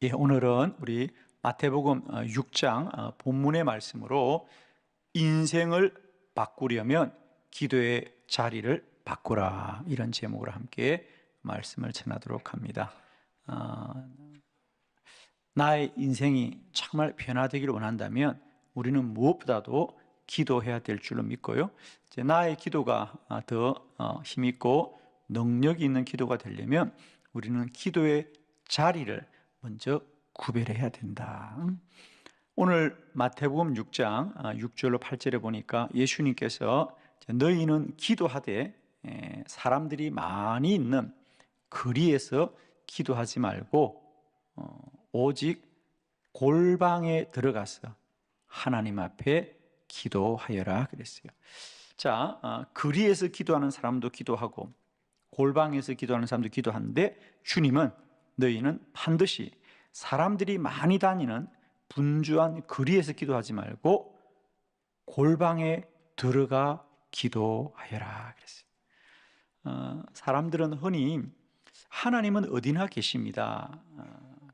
예, 오늘은 우리 마태복음 6장 본문의 말씀으로 인생을 바꾸려면 기도의 자리를 바꾸라, 이런 제목으로 함께 말씀을 전하도록 합니다. 나의 인생이 정말 변화되기를 원한다면 우리는 무엇보다도 기도해야 될 줄로 믿고요. 이제 나의 기도가 더 힘있고 능력이 있는 기도가 되려면 우리는 기도의 자리를 먼저 구별해야 된다. 오늘 마태복음 6장 6절로 8절에 보니까 예수님께서 너희는 기도하되 사람들이 많이 있는 거리에서 기도하지 말고 오직 골방에 들어가서 하나님 앞에 기도하여라 그랬어요. 자, 거리에서 기도하는 사람도 기도하고 골방에서 기도하는 사람도 기도하는데, 주님은 너희는 반드시 사람들이 많이 다니는 분주한 거리에서 기도하지 말고 골방에 들어가 기도하여라 그랬어요. 사람들은 흔히 하나님은 어디나 계십니다,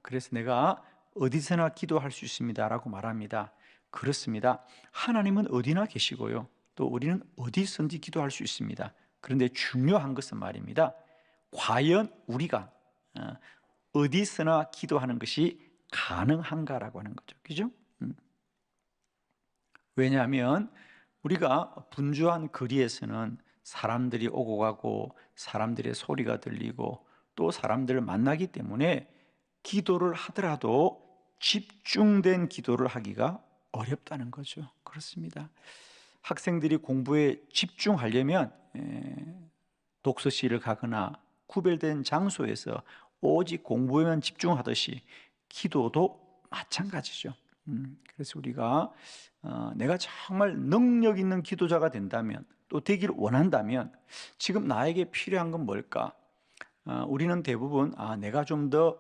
그래서 내가 어디서나 기도할 수 있습니다 라고 말합니다. 그렇습니다. 하나님은 어디나 계시고요, 또 우리는 어디서든지 기도할 수 있습니다. 그런데 중요한 것은 말입니다, 과연 우리가 어디서나 기도하는 것이 가능한가라고 하는 거죠. 그죠? 왜냐하면 우리가 분주한 거리에서는 사람들이 오고 가고 사람들의 소리가 들리고 또 사람들을 만나기 때문에 기도를 하더라도 집중된 기도를 하기가 어렵다는 거죠. 그렇습니다. 학생들이 공부에 집중하려면 독서실을 가거나 구별된 장소에서 오직 공부에만 집중하듯이 기도도 마찬가지죠. 그래서 우리가 내가 정말 능력 있는 기도자가 된다면, 또 되기를 원한다면 지금 나에게 필요한 건 뭘까? 우리는 대부분 내가 좀 더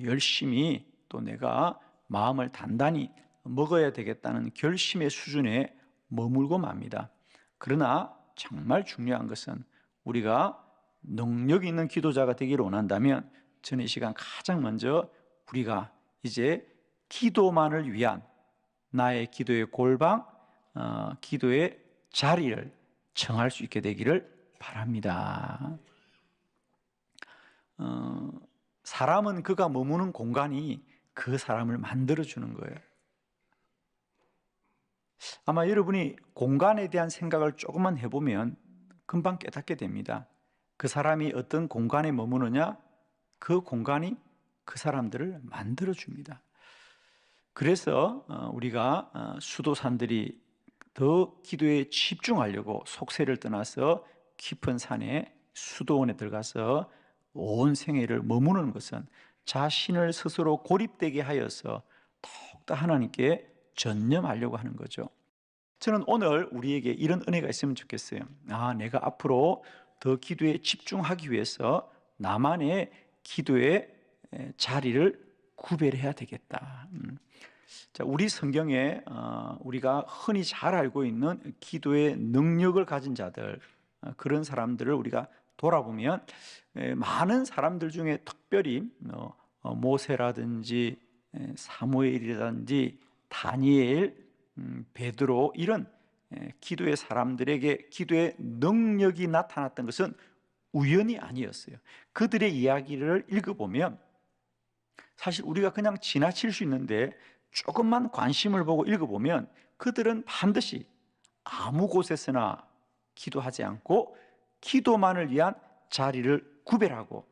열심히, 또 내가 마음을 단단히 먹어야 되겠다는 결심의 수준에 머물고 맙니다. 그러나 정말 중요한 것은 우리가 능력 있는 기도자가 되기를 원한다면 저는 이 시간 가장 먼저 우리가 이제 기도만을 위한 나의 기도의 골방, 기도의 자리를 정할 수 있게 되기를 바랍니다. 사람은 그가 머무는 공간이 그 사람을 만들어주는 거예요. 아마 여러분이 공간에 대한 생각을 조금만 해보면 금방 깨닫게 됩니다. 그 사람이 어떤 공간에 머무느냐, 그 공간이 그 사람들을 만들어줍니다. 그래서 우리가 수도산들이 더 기도에 집중하려고 속세를 떠나서 깊은 산에 수도원에 들어가서 온 생애를 머무는 것은 자신을 스스로 고립되게 하여서 더욱더 하나님께 전념하려고 하는 거죠. 저는 오늘 우리에게 이런 은혜가 있으면 좋겠어요. 내가 앞으로 더 기도에 집중하기 위해서 나만의 기도의 자리를 구별해야 되겠다. 자, 우리 성경에 우리가 흔히 잘 알고 있는 기도의 능력을 가진 자들, 그런 사람들을 우리가 돌아보면 많은 사람들 중에 특별히 모세라든지 사무엘이라든지 다니엘, 베드로, 이런 기도의 사람들에게 기도의 능력이 나타났던 것은 우연이 아니었어요. 그들의 이야기를 읽어보면 사실 우리가 그냥 지나칠 수 있는데, 조금만 관심을 보고 읽어보면 그들은 반드시 아무 곳에서나 기도하지 않고 기도만을 위한 자리를 구별하고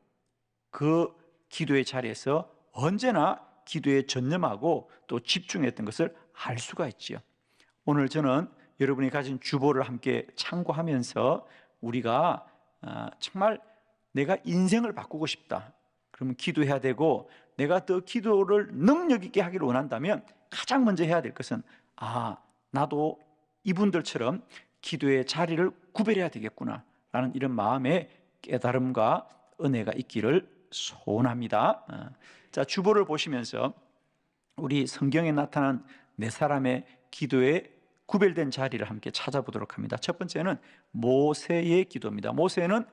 그 기도의 자리에서 언제나 기도에 전념하고 또 집중했던 것을 알 수가 있지요. 오늘 저는 여러분이 가진 주보를 함께 참고하면서 우리가 정말 내가 인생을 바꾸고 싶다, 그러면 기도해야 되고, 내가 더 기도를 능력 있게 하기를 원한다면 가장 먼저 해야 될 것은 나도 이분들처럼 기도의 자리를 구별해야 되겠구나 라는 이런 마음의 깨달음과 은혜가 있기를 소원합니다. 자, 주보를 보시면서 우리 성경에 나타난 네 사람의 기도의 구별된 자리를 함께 찾아보도록 합니다. 첫 번째는 모세의 기도입니다. 모세는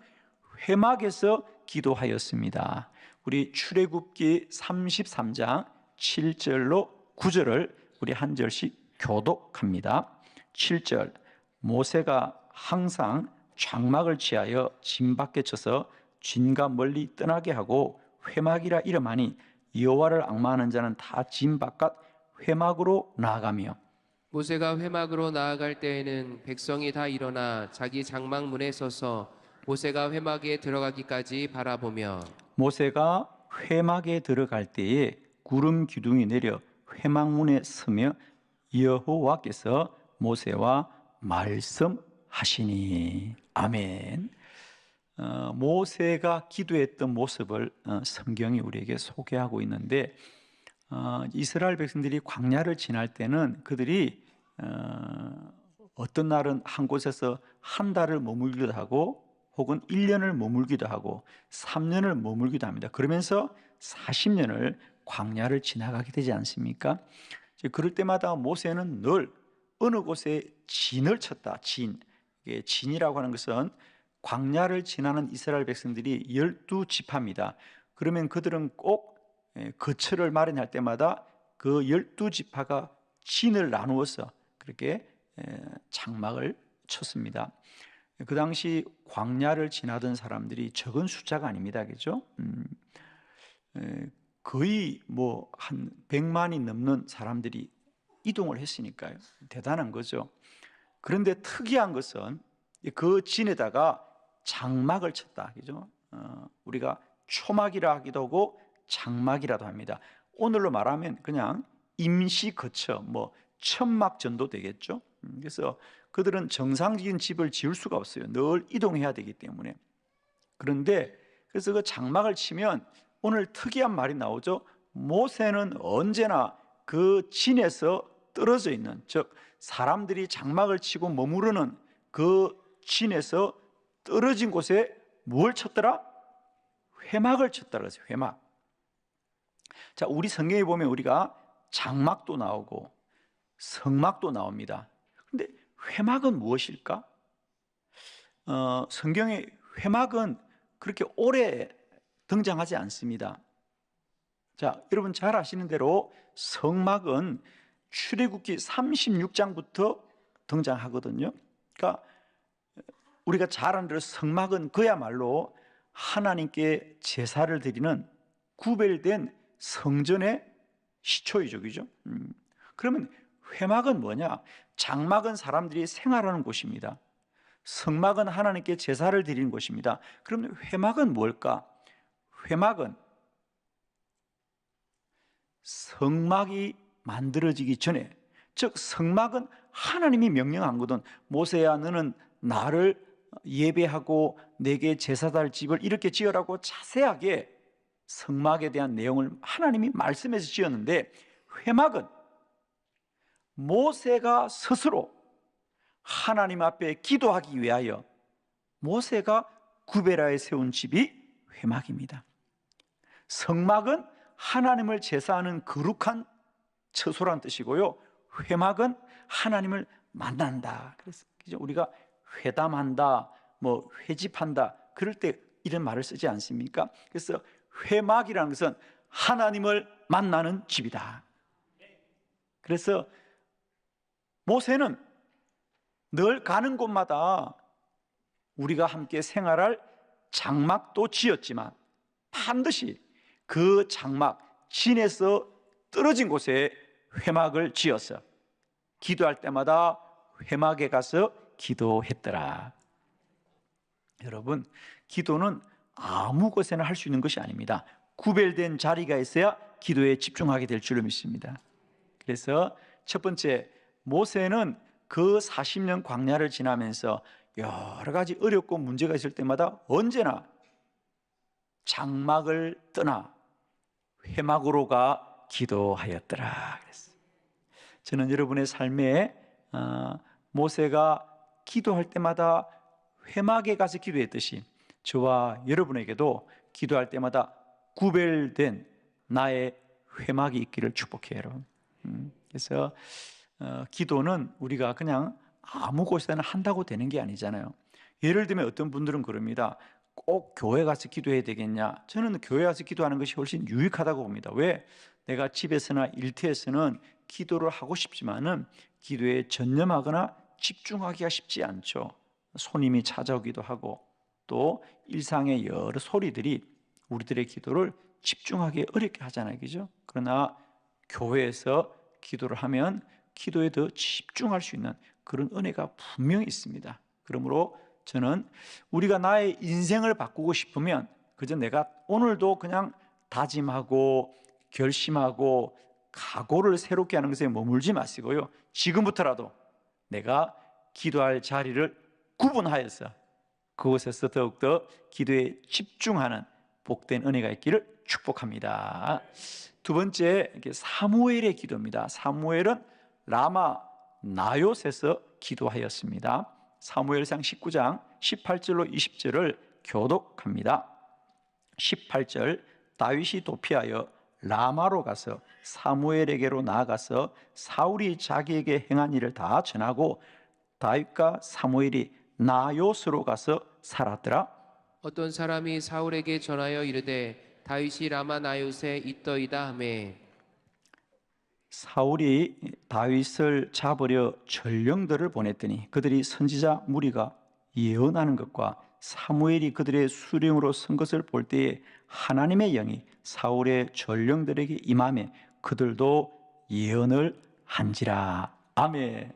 회막에서 기도하였습니다. 우리 출애굽기 33장 7절로 9절을 우리 한 절씩 교독합니다. 7절, 모세가 항상 장막을 취하여 진 밖에 쳐서 진과 멀리 떠나게 하고 회막이라 이름하니 여호와를 앙망하는 자는 다 진 바깥 회막으로 나아가며. 모세가 회막으로 나아갈 때에는 백성이 다 일어나 자기 장막 문에 서서 모세가 회막에 들어가기까지 바라보며 모세가 회막에 들어갈 때에 구름 기둥이 내려 회막문에 서며 여호와께서 모세와 말씀하시니. 아멘. 모세가 기도했던 모습을 성경이 우리에게 소개하고 있는데, 이스라엘 백성들이 광야를 지날 때는 그들이 어떤 날은 한 곳에서 한 달을 머물기도 하고 혹은 1년을 머물기도 하고 3년을 머물기도 합니다. 그러면서 40년을 광야를 지나가게 되지 않습니까? 그럴 때마다 모세는 늘 어느 곳에 진을 쳤다. 진이라고 하는 것은 광야를 지나는 이스라엘 백성들이 12지파입니다. 그러면 그들은 꼭 거처를 마련할 때마다 그 12지파가 진을 나누어서 그렇게 장막을 쳤습니다. 그 당시 광야를 지나던 사람들이 적은 숫자가 아닙니다. 그죠? 거의 한 100만이 넘는 사람들이 이동을 했으니까요. 대단한 거죠. 그런데 특이한 것은 그 진에다가 장막을 쳤다. 그죠? 우리가 초막이라 하기도 하고 장막이라도 합니다. 오늘로 말하면 그냥 임시 거처, 천막 정도 되겠죠. 그래서 그들은 정상적인 집을 지을 수가 없어요. 늘 이동해야 되기 때문에. 그런데 그래서 그 장막을 치면 오늘 특이한 말이 나오죠. 모세는 언제나 그 진에서 떨어져 있는, 즉 사람들이 장막을 치고 머무르는 그 진에서 떨어진 곳에 뭘 쳤더라? 회막을 쳤더라. 그래서 회막. 자, 우리 성경에 보면 우리가 장막도 나오고 성막도 나옵니다. 그런데 회막은 무엇일까? 성경에 회막은 그렇게 오래 등장하지 않습니다. 자, 여러분 잘 아시는 대로 성막은 출애굽기 36장부터 등장하거든요. 그러니까 우리가 잘 아는 대로 성막은 그야말로 하나님께 제사를 드리는 구별된 성전의 시초이죠. 그죠? 그러면 회막은 뭐냐? 장막은 사람들이 생활하는 곳입니다. 성막은 하나님께 제사를 드리는 곳입니다. 그러면 회막은 뭘까? 회막은 성막이 만들어지기 전에, 즉 성막은 하나님이 명령한 거든. 모세야, 너는 나를 예배하고 내게 제사드릴 집을 이렇게 지으라고 자세하게 성막에 대한 내용을 하나님이 말씀해서 지었는데, 회막은 모세가 스스로 하나님 앞에 기도하기 위하여 모세가 구베라에 세운 집이 회막입니다. 성막은 하나님을 제사하는 거룩한 처소란 뜻이고요, 회막은 하나님을 만난다. 그래서 우리가 회담한다, 회집한다, 그럴 때 이런 말을 쓰지 않습니까? 그래서 회막이라는 것은 하나님을 만나는 집이다. 그래서 모세는 늘 가는 곳마다 우리가 함께 생활할 장막도 지었지만 반드시 그 장막, 진에서 떨어진 곳에 회막을 지어서 기도할 때마다 회막에 가서 기도했더라. 여러분, 기도는 아무 곳에나 할 수 있는 것이 아닙니다. 구별된 자리가 있어야 기도에 집중하게 될 줄로 믿습니다. 그래서 첫 번째, 모세는 그 40년 광야를 지나면서 여러 가지 어렵고 문제가 있을 때마다 언제나 장막을 떠나 회막으로 가 기도하였더라. 그랬어요. 저는 여러분의 삶에 모세가 기도할 때마다 회막에 가서 기도했듯이 저와 여러분에게도 기도할 때마다 구별된 나의 회막이 있기를 축복해요, 여러분. 그래서 기도는 우리가 그냥 아무 곳에나 한다고 되는 게 아니잖아요. 예를 들면 어떤 분들은 그럽니다. 꼭 교회 가서 기도해야 되겠냐? 저는 교회 가서 기도하는 것이 훨씬 유익하다고 봅니다. 왜? 내가 집에서나 일터에서는 기도를 하고 싶지만은 기도에 전념하거나 집중하기가 쉽지 않죠. 손님이 찾아오기도 하고 또 일상의 여러 소리들이 우리들의 기도를 집중하기 어렵게 하잖아요. 그죠? 그러나 교회에서 기도를 하면 기도에 더 집중할 수 있는 그런 은혜가 분명히 있습니다. 그러므로 저는 우리가 나의 인생을 바꾸고 싶으면 그저 내가 오늘도 그냥 다짐하고 결심하고 각오를 새롭게 하는 것에 머물지 마시고요. 지금부터라도 내가 기도할 자리를 구분하여서 그곳에서 더욱더 기도에 집중하는 복된 은혜가 있기를 축복합니다. 두 번째, 사무엘의 기도입니다. 사무엘은 라마 나요스에서 기도하였습니다. 사무엘상 19장 18절로 20절을 교독합니다. 18절, 다윗이 도피하여 라마로 가서 사무엘에게로 나아가서 사울이 자기에게 행한 일을 다 전하고 다윗과 사무엘이 나요스로 가서 살았더라. 어떤 사람이 사울에게 전하여 이르되 다윗이 라마 나요스에 있더이다 하매 사울이 다윗을 잡으려 전령들을 보냈더니 그들이 선지자 무리가 예언하는 것과 사무엘이 그들의 수령으로 선 것을 볼 때에 하나님의 영이 사울의 전령들에게 임하매 그들도 예언을 한지라. 아멘.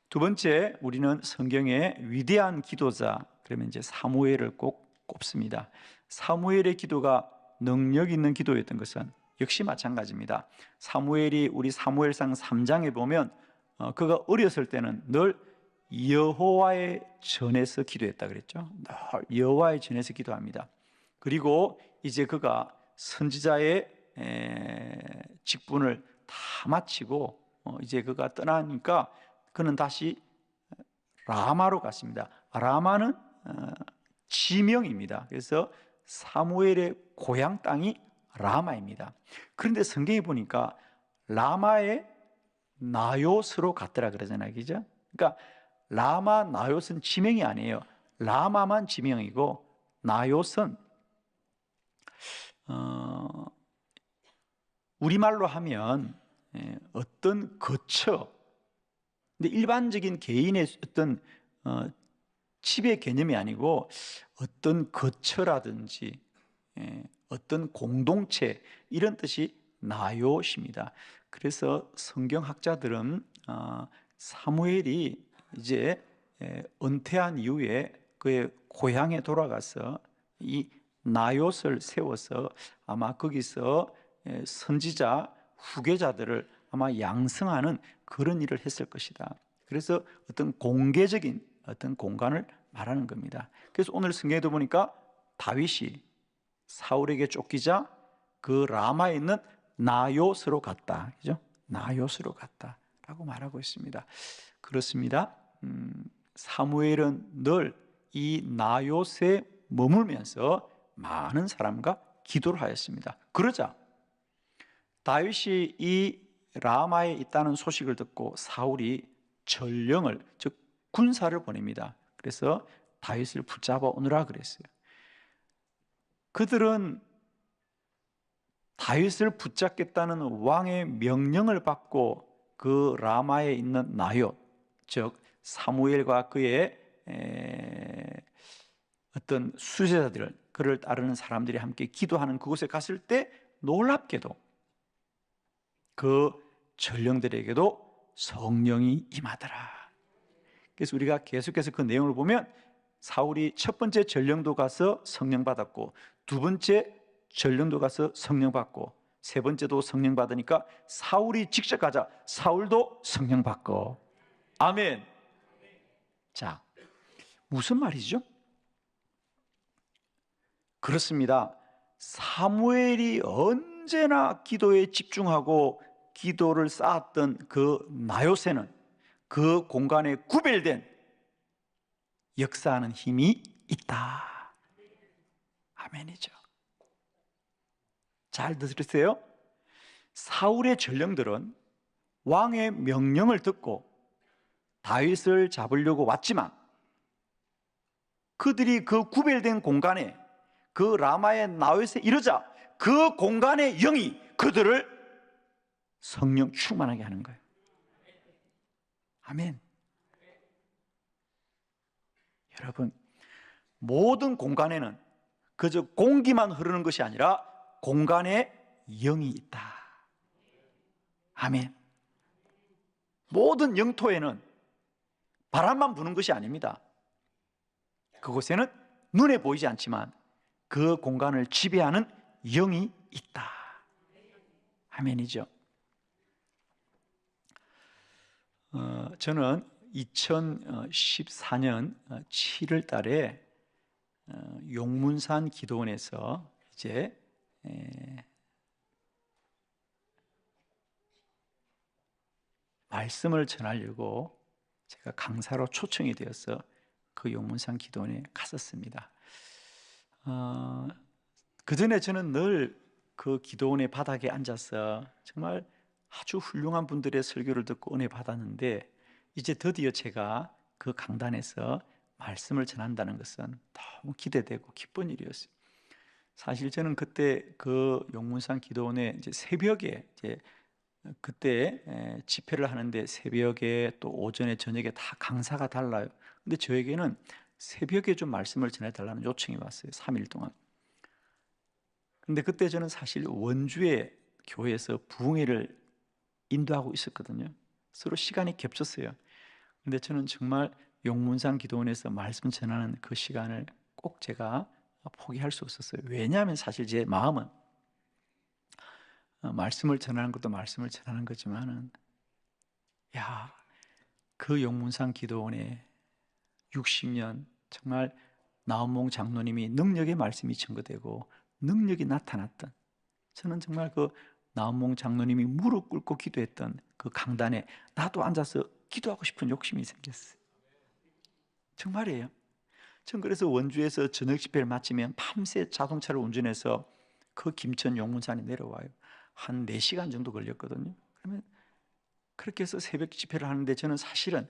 두 번째, 우리는 성경의 위대한 기도자, 그러면 이제 사무엘을 꼭 꼽습니다. 사무엘의 기도가 능력 있는 기도였던 것은 역시 마찬가지입니다. 사무엘이 우리 사무엘상 3장에 보면 그가 어렸을 때는 늘 여호와의 전에서 기도했다 그랬죠. 늘 여호와의 전에서 기도합니다. 그리고 이제 그가 선지자의 직분을 다 마치고 이제 그가 떠나니까 그는 다시 라마로 갔습니다. 라마는 지명입니다. 그래서 사무엘의 고향 땅이 라마입니다. 그런데 성경에 보니까 라마의 나요스로 갔더라 그러잖아요. 그죠? 그러니까 라마 나요스는 지명이 아니에요. 라마만 지명이고 나요스는 우리말로 하면 어떤 거처, 근데 일반적인 개인의 어떤 집의 개념이 아니고 어떤 거처라든지 어떤 공동체 이런 뜻이 나요십니다. 그래서 성경학자들은 사무엘이 이제 은퇴한 이후에 그의 고향에 돌아가서 이 나요스를 세워서 아마 거기서 선지자 후계자들을 아마 양성하는 그런 일을 했을 것이다. 그래서 어떤 공개적인 어떤 공간을 말하는 겁니다. 그래서 오늘 성경에도 보니까 다윗이 사울에게 쫓기자 그 라마에 있는 나요스로 갔다. 그죠? 나요스로 갔다라고 말하고 있습니다. 그렇습니다. 사무엘은 늘 이 나요스에 머물면서 많은 사람과 기도를 하였습니다. 그러자 다윗이 이 라마에 있다는 소식을 듣고 사울이 전령을 즉 군사를 보냅니다. 그래서 다윗을 붙잡아 오너라 그랬어요. 그들은 다윗을 붙잡겠다는 왕의 명령을 받고 그 라마에 있는 나옳, 즉 사무엘과 그의 어떤 수제자들, 그를 따르는 사람들이 함께 기도하는 그곳에 갔을 때 놀랍게도 그 전령들에게도 성령이 임하더라. 그래서 우리가 계속해서 그 내용을 보면 사울이 첫 번째 전령도 가서 성령 받았고 두 번째 전령도 가서 성령 받고 세 번째도 성령 받으니까 사울이 직접 가자 사울도 성령 받고. 아멘. 자, 무슨 말이죠? 그렇습니다. 사무엘이 언제나 기도에 집중하고 기도를 쌓았던 그 나요새는 그 공간에 구별된 역사하는 힘이 있다. 아멘이죠. 잘 들으세요. 사울의 전령들은 왕의 명령을 듣고 다윗을 잡으려고 왔지만 그들이 그 구별된 공간에, 그 라마의 나윗에 이르자 그 공간의 영이 그들을 성령 충만하게 하는 거예요. 아멘. 여러분, 모든 공간에는 그저 공기만 흐르는 것이 아니라 공간에 영이 있다. 아멘. 모든 영토에는 바람만 부는 것이 아닙니다. 그곳에는 눈에 보이지 않지만 그 공간을 지배하는 영이 있다. 아멘이죠. 저는 2014년 7월 달에 용문산 기도원에서 이제 말씀을 전하려고 제가 강사로 초청이 되어서 그 용문산 기도원에 갔었습니다. 그 전에 저는 늘 그 기도원의 바닥에 앉아서 정말 아주 훌륭한 분들의 설교를 듣고 은혜 받았는데, 이제 드디어 제가 그 강단에서 말씀을 전한다는 것은 너무 기대되고 기쁜 일이었어요. 사실 저는 그때 그 용문산 기도원에 이제 새벽에 이제 그때 집회를 하는데 새벽에 또 오전에 저녁에 다 강사가 달라요. 근데 저에게는 새벽에 좀 말씀을 전해달라는 요청이 왔어요. 3일 동안. 근데 그때 저는 사실 원주의 교회에서 부흥회를 인도하고 있었거든요. 서로 시간이 겹쳤어요. 근데 저는 정말 용문산 기도원에서 말씀 전하는 그 시간을 꼭 제가 포기할 수 없었어요. 왜냐하면 사실 제 마음은 말씀을 전하는 것도 말씀을 전하는 거지만은, 그 용문산 기도원에 60년 정말 나은몽 장로님이 능력의 말씀이 증거되고 능력이 나타났던, 저는 정말 그 나은몽 장로님이 무릎 꿇고 기도했던 그 강단에 나도 앉아서 기도하고 싶은 욕심이 생겼어요. 정말이에요. 전 그래서 원주에서 저녁 집회를 마치면 밤새 자동차를 운전해서 그 김천 용문산에 내려와요. 한 4시간 정도 걸렸거든요. 그러면 그렇게 해서 새벽 집회를 하는데, 저는 사실은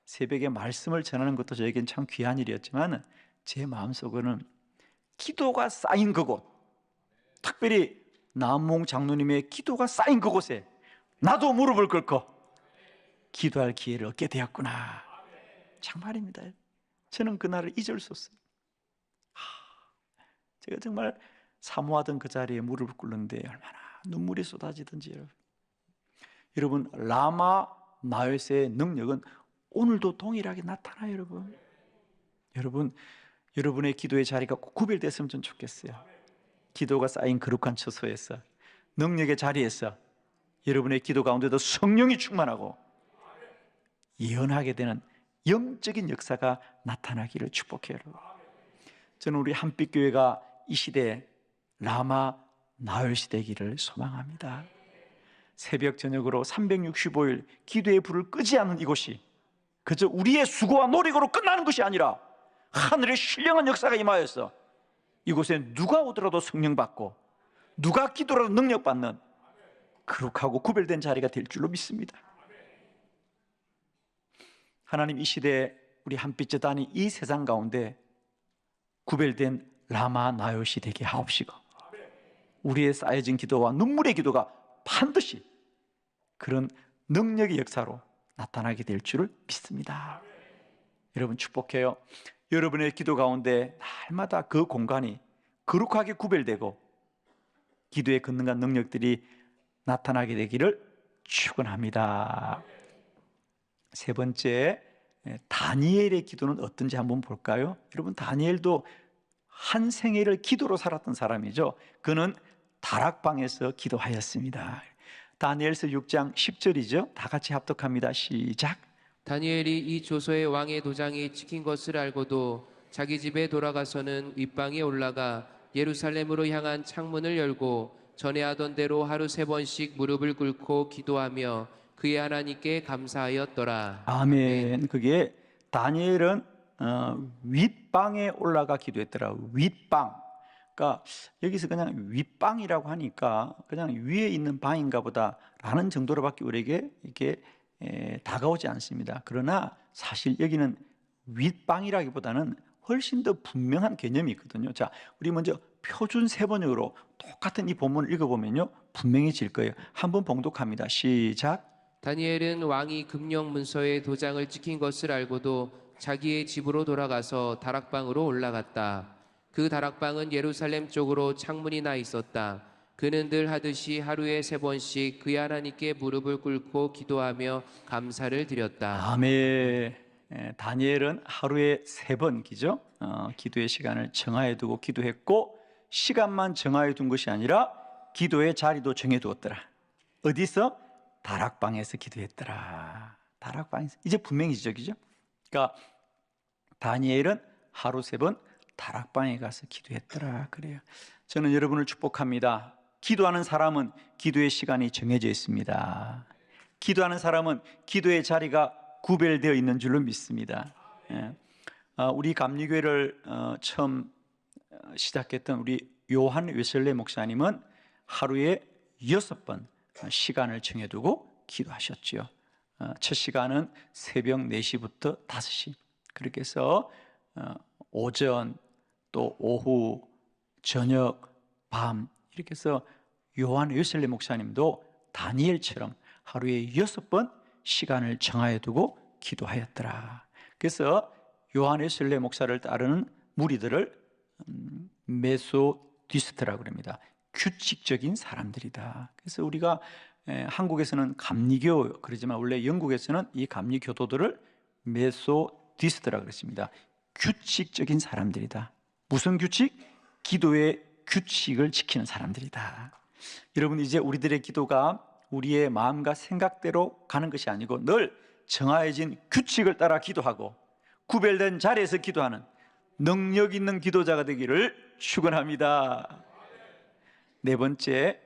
새벽에 말씀을 전하는 것도 저에겐 참 귀한 일이었지만 제 마음속에는 기도가 쌓인 그곳, 특별히 나은몽 장로님의 기도가 쌓인 그곳에 나도 무릎을 꿇고 기도할 기회를 얻게 되었구나. 정말입니다. 저는 그날을 잊을 수 없어요. 제가 정말 사모하던 그 자리에 무릎을 꿇는데 얼마나 눈물이 쏟아지든지. 여러분, 라마 나윗의 능력은 오늘도 동일하게 나타나요. 여러분의 기도의 자리가 꼭 구별됐으면 좀 좋겠어요. 기도가 쌓인 거룩한 처소에서, 능력의 자리에서 여러분의 기도 가운데도 성령이 충만하고 예언하게 되는 영적인 역사가 나타나기를 축복해요. 저는 우리 한빛교회가 이 시대에 라마 나윗이 되기를 소망합니다. 새벽 저녁으로 365일 기도의 불을 끄지 않는 이곳이 그저 우리의 수고와 노력으로 끝나는 것이 아니라 하늘의 신령한 역사가 임하여서 이곳에 누가 오더라도 성령 받고 누가 기도라도 능력 받는 거룩하고 구별된 자리가 될 줄로 믿습니다. 하나님, 이 시대에 우리 한빛재단이 이 세상 가운데 구별된 라마 나윗이 되게 하옵시고, 우리의 쌓여진 기도와 눈물의 기도가 반드시 그런 능력의 역사로 나타나게 될 줄을 믿습니다. 여러분, 축복해요. 여러분의 기도 가운데 날마다 그 공간이 거룩하게 구별되고 기도의 권능과 능력들이 나타나게 되기를 축원합니다. 세 번째, 다니엘의 기도는 어떤지 한번 볼까요? 여러분, 다니엘도 한 생애를 기도로 살았던 사람이죠. 그는 다락방에서 기도하였습니다. 다니엘서 6장 10절이죠. 다 같이 합독합니다. 시작. 다니엘이 이 조서의 왕의 도장이 찍힌 것을 알고도 자기 집에 돌아가서는 윗방에 올라가 예루살렘으로 향한 창문을 열고 전에 하던 대로 하루 3번씩 무릎을 꿇고 기도하며 그의 하나님께 감사하였더라. 아멘. 그게 다니엘은 윗방에 올라가 기도했더라. 윗방. 그러니까 여기서 그냥 윗방이라고 하니까 그냥 위에 있는 방인가 보다라는 정도로밖에 우리에게 이렇게 다가오지 않습니다. 그러나 사실 여기는 윗방이라기보다는 훨씬 더 분명한 개념이 있거든요. 자, 우리 먼저 표준 세번역으로 똑같은 이 본문을 읽어보면요, 분명해질 거예요. 한번 봉독합니다. 시작. 다니엘은 왕이 금령 문서에 도장을 찍힌 것을 알고도 자기의 집으로 돌아가서 다락방으로 올라갔다. 그 다락방은 예루살렘 쪽으로 창문이 나 있었다. 그는 늘 하듯이 하루에 3번씩 그의 하나님께 무릎을 꿇고 기도하며 감사를 드렸다. 아멘. 다니엘은 하루에 3번 기도의 시간을 정하여 두고 기도했고, 시간만 정하여 둔 것이 아니라 기도의 자리도 정해 두었더라. 어디서? 다락방에서 기도했더라. 다락방에서. 이제 분명히 지적이죠. 그러니까 다니엘은 하루 3번 다락방에 가서 기도했더라 그래요. 저는 여러분을 축복합니다. 기도하는 사람은 기도의 시간이 정해져 있습니다. 기도하는 사람은 기도의 자리가 구별되어 있는 줄로 믿습니다. 우리 감리교회를 처음 시작했던 우리 요한 웨슬레 목사님은 하루에 6번 시간을 정해두고 기도하셨죠. 첫 시간은 새벽 4시부터 5시. 그렇게 해서 오전, 또 오후, 저녁, 밤, 이렇게 해서 요한 웨슬레 목사님도 다니엘처럼 하루에 6번 시간을 정하여 두고 기도하였더라. 그래서 요한 웨슬레 목사를 따르는 무리들을 메소디스트라고 합니다. 규칙적인 사람들이다. 그래서 우리가 한국에서는 감리교 그러지만 원래 영국에서는 이 감리교도들을 메소디스트라고 그랬습니다. 규칙적인 사람들이다. 무슨 규칙? 기도의 규칙을 지키는 사람들이다. 여러분, 이제 우리들의 기도가 우리의 마음과 생각대로 가는 것이 아니고 늘 정해진 규칙을 따라 기도하고 구별된 자리에서 기도하는 능력 있는 기도자가 되기를 축원합니다. 4번째,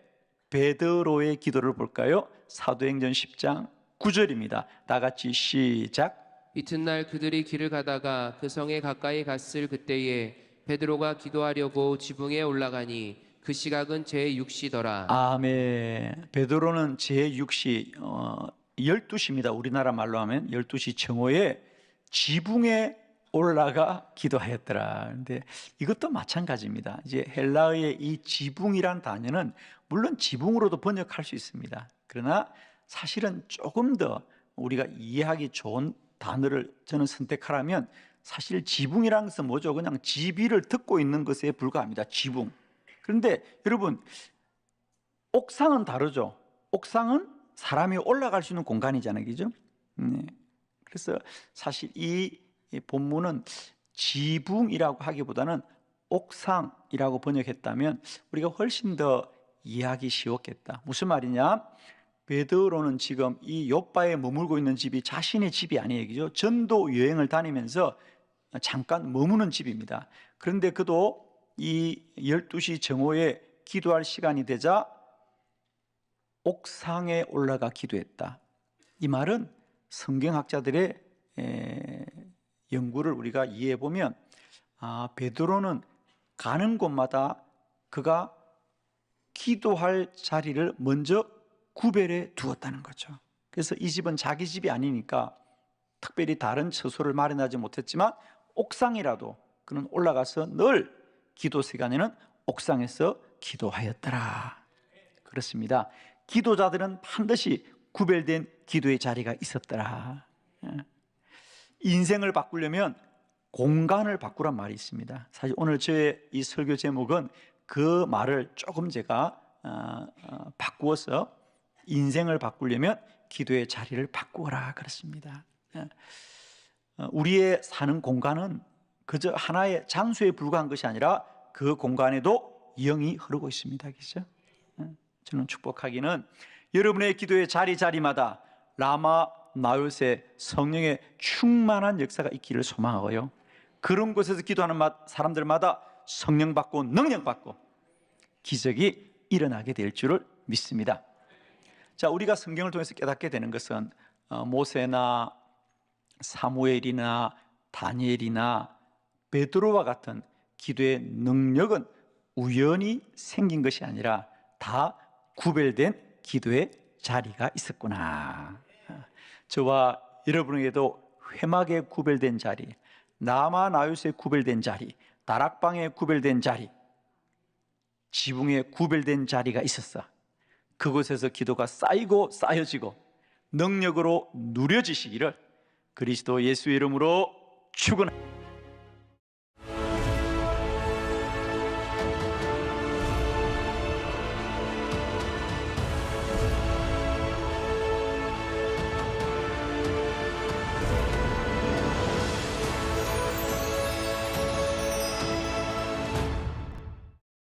베드로의 기도를 볼까요? 사도행전 10장 9절입니다. 다 같이 시작. 이튿날 그들이 길을 가다가 그 성에 가까이 갔을 그때에 베드로가 기도하려고 지붕에 올라가니 그 시각은 제6시더라. 아멘. 베드로는 제6시 12시입니다. 우리나라 말로 하면 12시 정오에 지붕에 올라가 기도하였더라. 그런데 이것도 마찬가지입니다. 이제 헬라어의 이 지붕이란 단어는 물론 지붕으로도 번역할 수 있습니다. 그러나 사실은 조금 더 우리가 이해하기 좋은 단어를 저는 선택하라면 사실 지붕이란 것은 뭐죠? 그냥 지비를 듣고 있는 것에 불과합니다. 지붕. 그런데 여러분, 옥상은 다르죠. 옥상은 사람이 올라갈 수 있는 공간이잖아요, 그죠? 그래서 사실 이 본문은 지붕이라고 하기보다는 옥상이라고 번역했다면 우리가 훨씬 더 이해하기 쉬웠겠다. 무슨 말이냐? 베드로는 지금 이 요바에 머물고 있는 집이 자신의 집이 아니에요, 그죠? 전도 여행을 다니면서 잠깐 머무는 집입니다. 그런데 그도 이 12시 정오에 기도할 시간이 되자 옥상에 올라가 기도했다. 이 말은 성경학자들의 연구를 우리가 이해해 보면 베드로는 가는 곳마다 그가 기도할 자리를 먼저 구별해 두었다는 거죠. 그래서 이 집은 자기 집이 아니니까 특별히 다른 처소를 마련하지 못했지만 옥상이라도 그는 올라가서 늘 기도 시간에는 옥상에서 기도하였더라. 그렇습니다. 기도자들은 반드시 구별된 기도의 자리가 있었더라. 인생을 바꾸려면 공간을 바꾸란 말이 있습니다. 사실 오늘 저의 이 설교 제목은 그 말을 조금 제가 바꾸어서 인생을 바꾸려면 기도의 자리를 바꾸어라 그렇습니다. 우리의 사는 공간은 그저 하나의 장소에 불과한 것이 아니라 그 공간에도 영이 흐르고 있습니다. 그렇죠? 저는 축복하기는 여러분의 기도의 자리마다 라마 나요새 성령의 충만한 역사가 있기를 소망하고요, 그런 곳에서 기도하는 사람들마다 성령 받고 능력 받고 기적이 일어나게 될 줄을 믿습니다. 자, 우리가 성경을 통해서 깨닫게 되는 것은 모세나 사무엘이나 다니엘이나 베드로와 같은 기도의 능력은 우연히 생긴 것이 아니라 다 구별된 기도의 자리가 있었구나. 저와 여러분에게도 회막에 구별된 자리, 나마 나웃에 구별된 자리, 다락방에 구별된 자리, 지붕에 구별된 자리가 있었어. 그곳에서 기도가 쌓이고 쌓여지고 능력으로 누려지시기를 그리스도 예수의 이름으로 축원합니다.